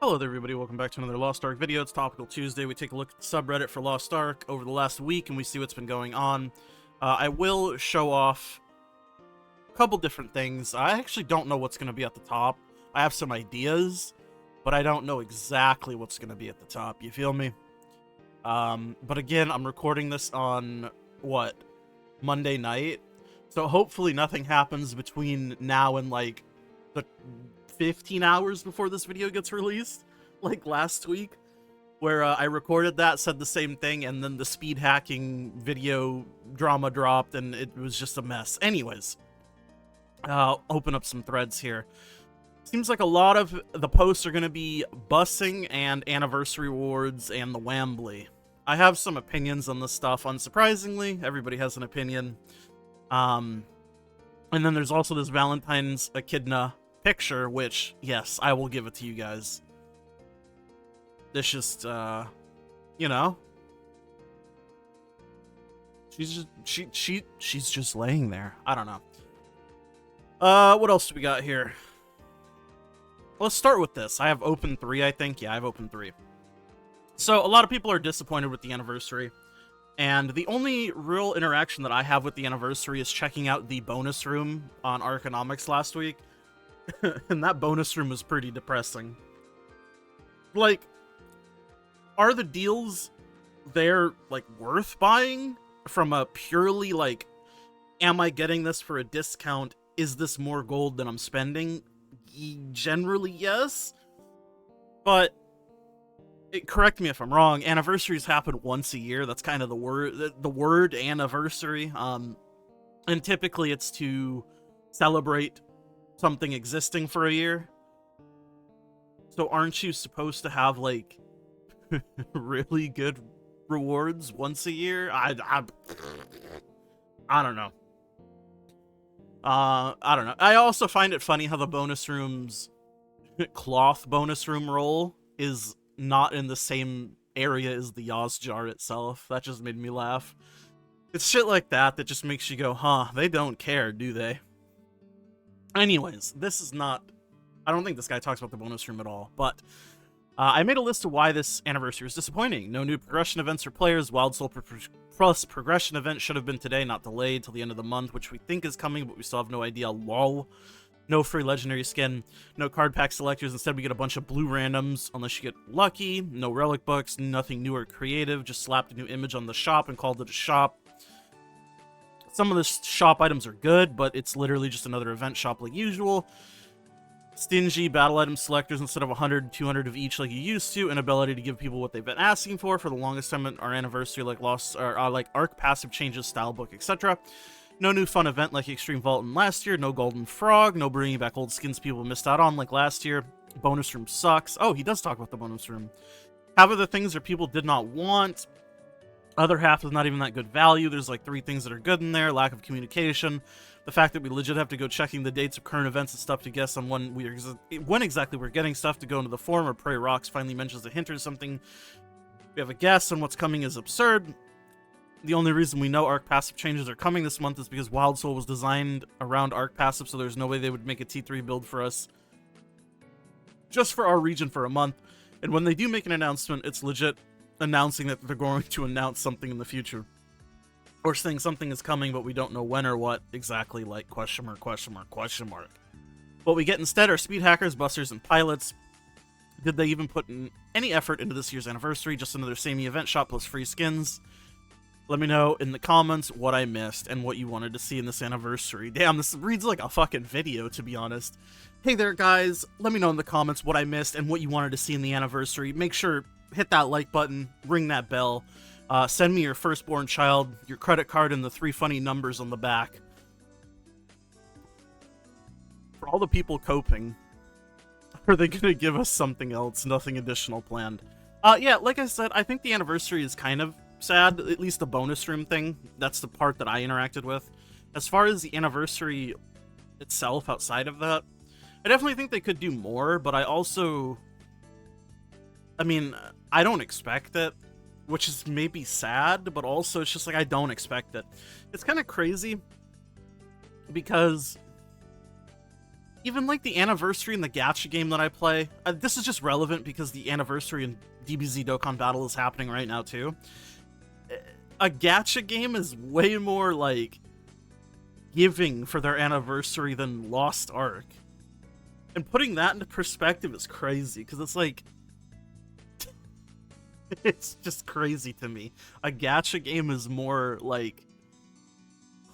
Hello there everybody, welcome back to another Lost Ark video. It's Topical Tuesday. We take a look at the subreddit for Lost Ark over the last week and we see what's been going on. I will show off a couple different things. I actually don't know what's going to be at the top. I have some ideas, but I don't know exactly what's going to be at the top, you feel me? But again, I'm recording this on, Monday night? So hopefully nothing happens between now and like the 15 hours before this video gets released, like last week, where I recorded that, said the same thing, and then the speed hacking video drama dropped, and it was just a mess. Anyways, I'll open up some threads here. Seems like a lot of the posts are going to be busing and anniversary rewards and the Wambly. I have some opinions on this stuff, unsurprisingly. Everybody has an opinion. And then there's also this Valentine's Echidna picture, which, yes, I will give it to you guys. This just, you know, she's just laying there. I don't know. What else do we got here? Let's start with this. I have open 3, I think. Yeah, I have open 3. So, a lot of people are disappointed with the anniversary. And the only real interaction that I have with the anniversary is checking out the bonus room on Arconomics last week. And that bonus room was pretty depressing. Like, are the deals there, like, worth buying? From a purely, like, am I getting this for a discount? Is this more gold than I'm spending? Generally, yes. But, correct me if I'm wrong, anniversaries happen once a year. That's kind of the word anniversary. And typically it's to celebrate something existing for a year. So aren't you supposed to have, like, really good rewards once a year? I don't know. I don't know. I also find it funny how the bonus room's cloth bonus room roll is not in the same area as the Yaz jar itself. That just made me laugh. It's shit like that that just makes you go, huh, they don't care, do they? Anyways, this is not... I don't think this guy talks about the bonus room at all, but I made a list of why this anniversary is disappointing. No new progression events for players. Wild Soul plus progression event should have been today, not delayed till the end of the month, which we think is coming, but we still have no idea. Lol. No free legendary skin. No card pack selectors. Instead, we get a bunch of blue randoms, unless you get lucky. No relic books. Nothing new or creative. Just slapped a new image on the shop and called it a shop. Some of the shop items are good, but it's literally just another event shop like usual. Stingy battle item selectors instead of 100, 200 of each like you used to. Inability to give people what they've been asking for the longest time at our anniversary, like Lost, or like Arc passive changes, style book, etc. No new fun event like Extreme Vault in last year. No Golden Frog. No bringing back old skins people missed out on like last year. Bonus room sucks. Oh, he does talk about the bonus room. Half of the things that people did not want. Other half is not even that good value. There's like 3 things that are good in there. Lack of communication. The fact that we legit have to go checking the dates of current events and stuff to guess on when exactly we're getting stuff to go into the forum, or Prey Rocks finally mentions a hint or something. We have a guess on what's coming is absurd. The only reason we know Arc passive changes are coming this month is because Wild Soul was designed around Arc passive, so there's no way they would make a T3 build for us just for our region for a month. And when they do make an announcement, it's legit announcing that they're going to announce something in the future. Or saying something is coming, but we don't know when or what exactly, like question mark, question mark, question mark. What we get instead are speed hackers, busters, and pilots. Did they even put in any effort into this year's anniversary? Just another samey event shop plus free skins? Let me know in the comments what I missed and what you wanted to see in this anniversary. Damn, this reads like a fucking video, to be honest. Hey there, guys. Let me know in the comments what I missed and what you wanted to see in the anniversary. Make sure, hit that like button, ring that bell. Send me your firstborn child, your credit card, and the 3 funny numbers on the back. For all the people coping, are they gonna give us something else? Nothing additional planned. Yeah, like I said, I think the anniversary is kind of sad, at least the bonus room thing. That's the part that I interacted with. As far as the anniversary itself, outside of that, I definitely think they could do more, but I also... I mean, I don't expect it, which is maybe sad, but also it's just like, I don't expect it. It's kind of crazy, because even like the anniversary in the Gacha game that I play, this is just relevant because the anniversary in DBZ Dokkan Battle is happening right now too. A Gacha game is way more like giving for their anniversary than Lost Ark. And putting that into perspective is crazy, because it's like, it's just crazy to me. A Gacha game is more like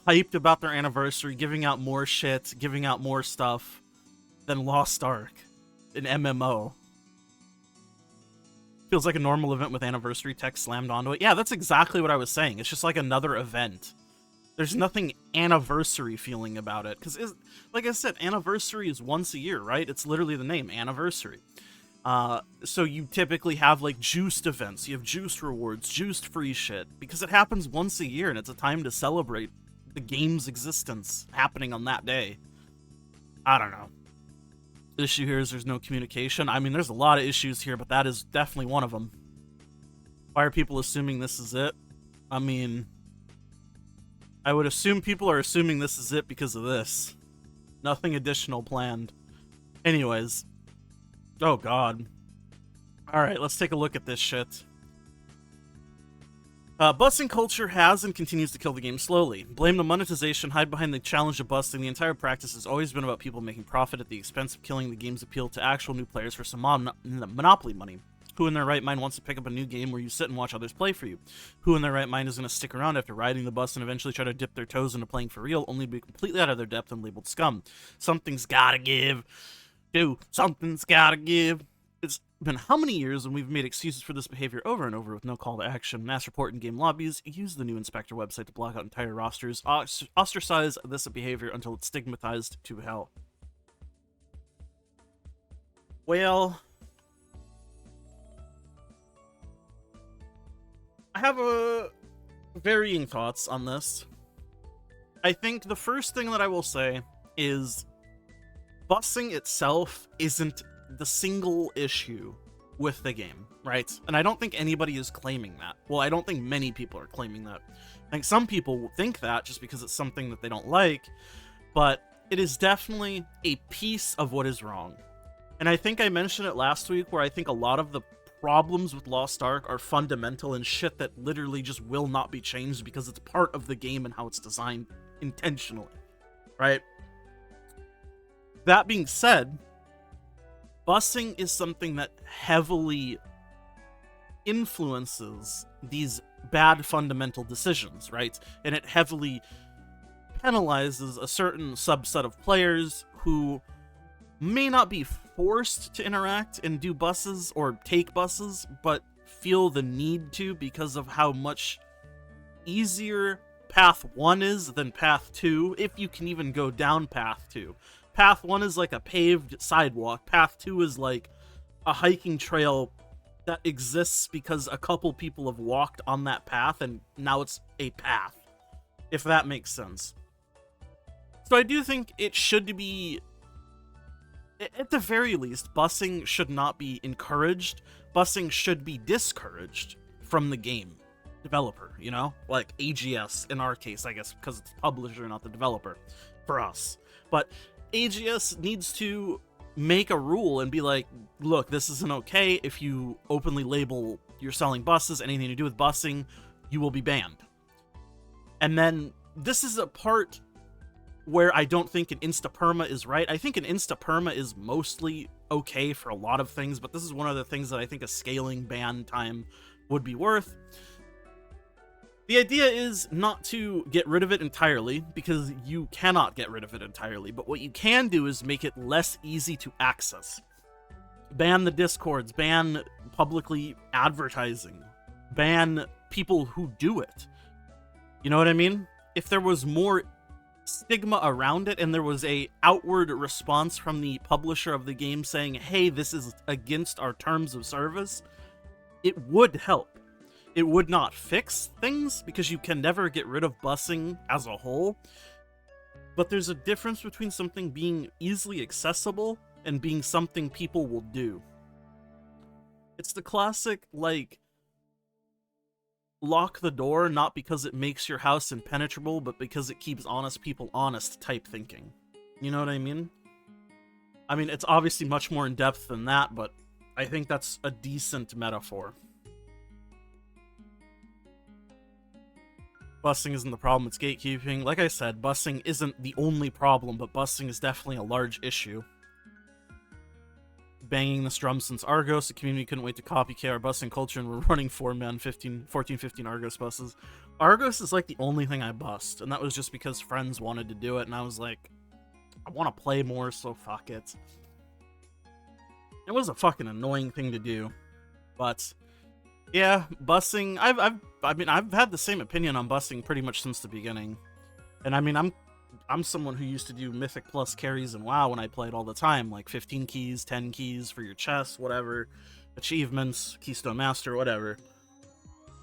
hyped about their anniversary, giving out more shit, giving out more stuff than Lost Ark, an MMO. Feels like a normal event with anniversary text slammed onto it. Yeah, that's exactly what I was saying. It's just like another event. There's nothing anniversary feeling about it. Because, like I said, anniversary is once a year, right? It's literally the name, anniversary. So you typically have, like, juiced events. You have juiced rewards, juiced free shit. Because it happens once a year, and it's a time to celebrate the game's existence happening on that day. I don't know. The issue here is there's no communication. I mean, there's a lot of issues here, but that is definitely one of them. Why are people assuming this is it? I mean, I would assume people are assuming this is it because of this. Nothing additional planned. Anyways. Oh, God. Alright, let's take a look at this shit. Busing culture has and continues to kill the game slowly. Blame the monetization, hide behind the challenge of busting. The entire practice has always been about people making profit at the expense of killing the game's appeal to actual new players for some monopoly money. Who in their right mind wants to pick up a new game where you sit and watch others play for you? Who in their right mind is going to stick around after riding the bus and eventually try to dip their toes into playing for real, only to be completely out of their depth and labeled scum? Something's gotta give. Dude, something's gotta give. It's been how many years and we've made excuses for this behavior over and over with no call to action. Mass report in game lobbies. Use the new inspector website to block out entire rosters. Ostracize this behavior until it's stigmatized to hell. Well, I have varying thoughts on this. I think the first thing that I will say is busing itself isn't the single issue with the game, right? And I don't think anybody is claiming that. Well, I don't think many people are claiming that. I think some people think that just because it's something that they don't like, but it is definitely a piece of what is wrong. And I think I mentioned it last week where I think a lot of the problems with Lost Ark are fundamental and shit that literally just will not be changed because it's part of the game and how it's designed intentionally, right? That being said, busing is something that heavily influences these bad fundamental decisions, right? And it heavily penalizes a certain subset of players who may not be forced to interact and do buses or take buses, but feel the need to because of how much easier Path 1 is than Path 2, if you can even go down Path 2. Path 1 is like a paved sidewalk. Path 2 is like a hiking trail that exists because a couple people have walked on that path, and now it's a path, if that makes sense. So I do think it should be, at the very least, busing should not be encouraged. Busing should be discouraged from the game developer, you know? Like AGS, in our case, I guess, because it's the publisher, not the developer, for us. But AGS needs to make a rule and be like, look, this isn't okay. If you openly label you're selling buses, anything to do with busing, you will be banned. And then this is a part where I don't think an insta-perma is right. I think an insta-perma is mostly okay for a lot of things, but this is one of the things that I think a scaling ban time would be worth. The idea is not to get rid of it entirely, because you cannot get rid of it entirely, but what you can do is make it less easy to access. Ban the Discords, ban publicly advertising, ban people who do it. You know what I mean? If there was more stigma around it and there was a outward response from the publisher of the game saying, hey, this is against our terms of service, it would help. It would not fix things, because you can never get rid of busing as a whole, but there's a difference between something being easily accessible and being something people will do. It's the classic, like, lock the door not because it makes your house impenetrable, but because it keeps honest people honest type thinking. You know what I mean? I mean, it's obviously much more in-depth than that, but I think that's a decent metaphor. Busing isn't the problem, it's gatekeeping. Like I said, busing isn't the only problem, but busing is definitely a large issue. Banging this drum since Argos, the community couldn't wait to copycat our busing culture, and we're running 14, 15 Argos buses. Argos is like the only thing I bust, and that was just because friends wanted to do it, and I was like, I want to play more, so fuck it. It was a fucking annoying thing to do, but yeah, busing. I've had the same opinion on busing pretty much since the beginning, and I mean, I'm someone who used to do Mythic Plus carries in WoW when I played all the time, like 15 keys, 10 keys for your chest, whatever, achievements, Keystone Master, whatever.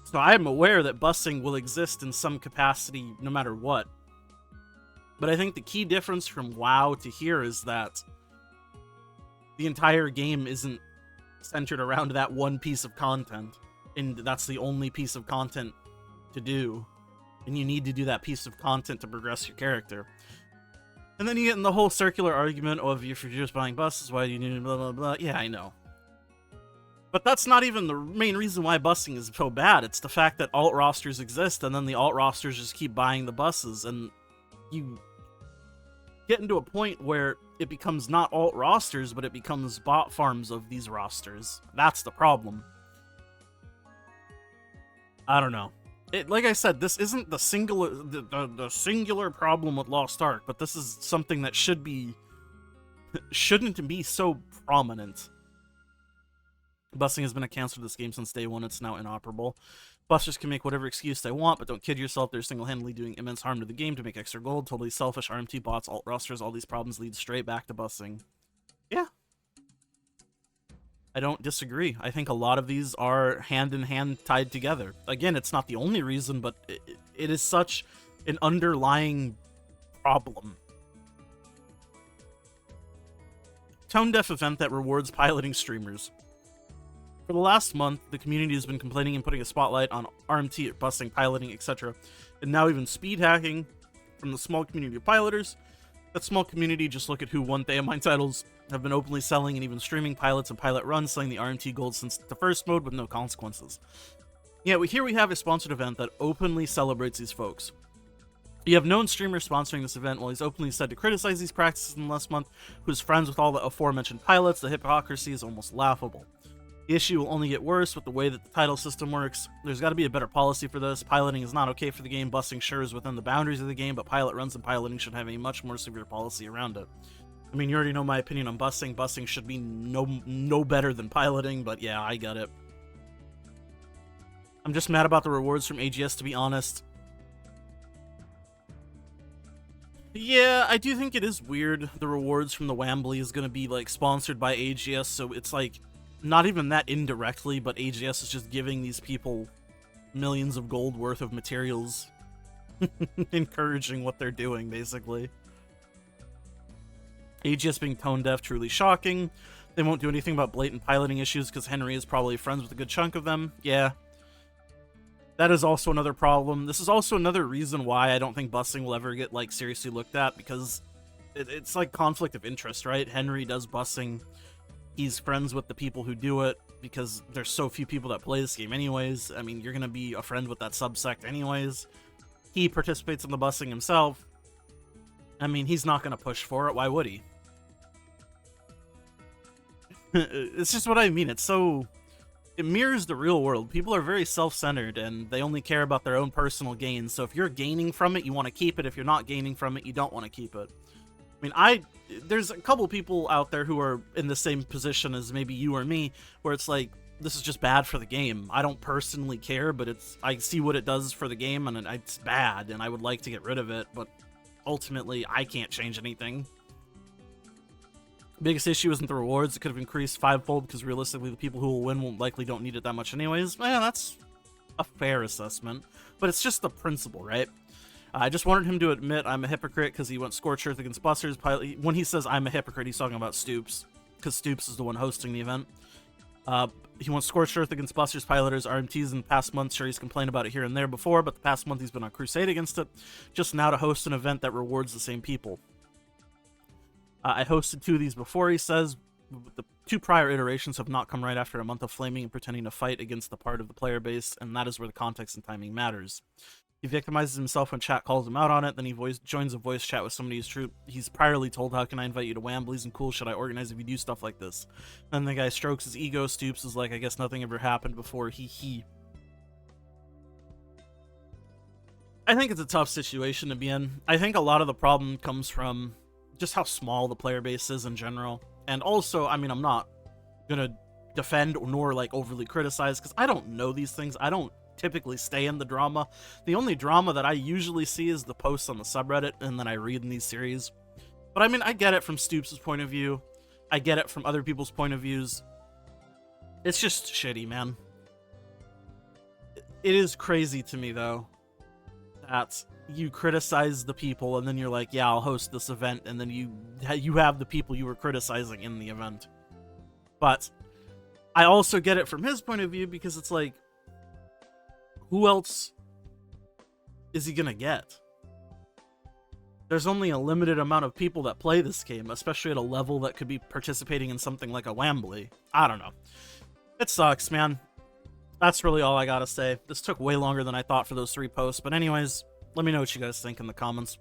So I am aware that busing will exist in some capacity no matter what. But I think the key difference from WoW to here is that the entire game isn't centered around that one piece of content, and that's the only piece of content to do. And you need to do that piece of content to progress your character. And then you get in the whole circular argument of, if you're just buying buses, why do you need blah blah blah. Yeah, I know. But that's not even the main reason why busing is so bad. It's the fact that alt rosters exist, and then the alt rosters just keep buying the buses, and you get into a point where it becomes not alt rosters, but it becomes bot farms of these rosters. That's the problem. I don't know. Like I said, this isn't the singular problem with Lost Ark, but this is something that shouldn't be so prominent. Busing has been a cancer to this game since day one. It's now inoperable. Busters can make whatever excuse they want, but don't kid yourself. They're single-handedly doing immense harm to the game to make extra gold. Totally selfish. RMT bots, alt rosters, all these problems lead straight back to busing. Yeah. I don't disagree. I think a lot of these are hand-in-hand tied together. Again, it's not the only reason, but it is such an underlying problem. Tone-deaf event that rewards piloting streamers. For the last month, the community has been complaining and putting a spotlight on RMT, busing, piloting, etc. And now even speed hacking from the small community of piloters. That small community, just look at who won Theomine titles, have been openly selling and even streaming pilots and pilot runs, selling the RMT gold since the first mode with no consequences. Yeah, here we have a sponsored event that openly celebrates these folks. You have known streamers sponsoring this event while he's openly said to criticize these practices in the last month, who's friends with all the aforementioned pilots. The hypocrisy is almost laughable. The issue will only get worse with the way that the title system works. There's got to be a better policy for this. Piloting is not okay for the game. Busing sure is within the boundaries of the game, but pilot runs and piloting should have a much more severe policy around it. I mean, you already know my opinion on busing. Busing should be no better than piloting, but yeah, I get it. I'm just mad about the rewards from AGS, to be honest. Yeah, I do think it is weird. The rewards from the Wambly is going to be, like, sponsored by AGS, so it's like, not even that indirectly, but AGS is just giving these people millions of gold worth of materials. Encouraging what they're doing, basically. AGS being tone deaf, truly shocking. They won't do anything about blatant piloting issues because Henry is probably friends with a good chunk of them. Yeah. That is also another problem. This is also another reason why I don't think busing will ever get, like, seriously looked at, because it's like conflict of interest, right? Henry does busing. He's friends with the people who do it because there's so few people that play this game anyways. I mean, you're going to be a friend with that subsect anyways. He participates in the busing himself. I mean, he's not going to push for it. Why would he? It's just what I mean. It's so... It mirrors the real world. People are very self-centered, and they only care about their own personal gains. So if you're gaining from it, you want to keep it. If you're not gaining from it, you don't want to keep it. I mean, there's a couple people out there who are in the same position as maybe you or me, where it's like, this is just bad for the game. I don't personally care, but I see what it does for the game, and it's bad, and I would like to get rid of it, but ultimately, I can't change anything. Biggest issue isn't the rewards. It could have increased fivefold, because realistically, the people who will win likely don't need it that much anyways. Man, that's a fair assessment, but it's just the principle, right? I just wanted him to admit I'm a hypocrite because he went scorched earth against busters. When he says I'm a hypocrite, he's talking about Stoops, because Stoops is the one hosting the event. He went scorched earth against busters, piloters, RMTs in the past month. Sure, he's complained about it here and there before, but the past month he's been on crusade against it. Just now to host an event that rewards the same people. I hosted 2 of these before, he says. The 2 prior iterations have not come right after a month of flaming and pretending to fight against the part of the player base, and that is where the context and timing matters. He victimizes himself when chat calls him out on it, then he joins a voice chat with somebody he's priorly told, how can I invite you to Wambleys, and cool, should I organize if you do stuff like this? Then the guy strokes his ego, stoops, is like, I guess nothing ever happened before, he. I think it's a tough situation to be in. I think a lot of the problem comes from just how small the player base is in general. And also, I mean, I'm not gonna defend nor like overly criticize because I don't know these things. I don't typically stay in the drama. The only drama that I usually see is the posts on the subreddit and then I read in these series. But I mean, I get it from Stoops' point of view. I get it from other people's point of views. It's just shitty, man. It is crazy to me, though, that you criticize the people and then you're like, yeah, I'll host this event, and then you have the people you were criticizing in the event. But I also get it from his point of view because it's like, who else is he gonna get? There's only a limited amount of people that play this game, especially at a level that could be participating in something like a Wambley. I don't know. It sucks, man. That's really all I gotta say. This took way longer than I thought for those 3 posts, but anyways, let me know what you guys think in the comments.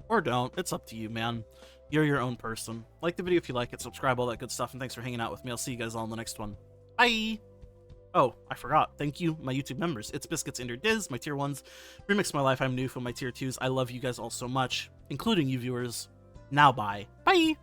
Or don't. It's up to you, man. You're your own person. Like the video if you like it, subscribe, all that good stuff, and thanks for hanging out with me. I'll see you guys all in the next one. Bye! Oh, I forgot. Thank you, my YouTube members. It's Biscuits, Ender, Diz, my tier 1s. Remix My Life, I'm New for my tier 2s. I love you guys all so much, including you viewers. Now bye. Bye!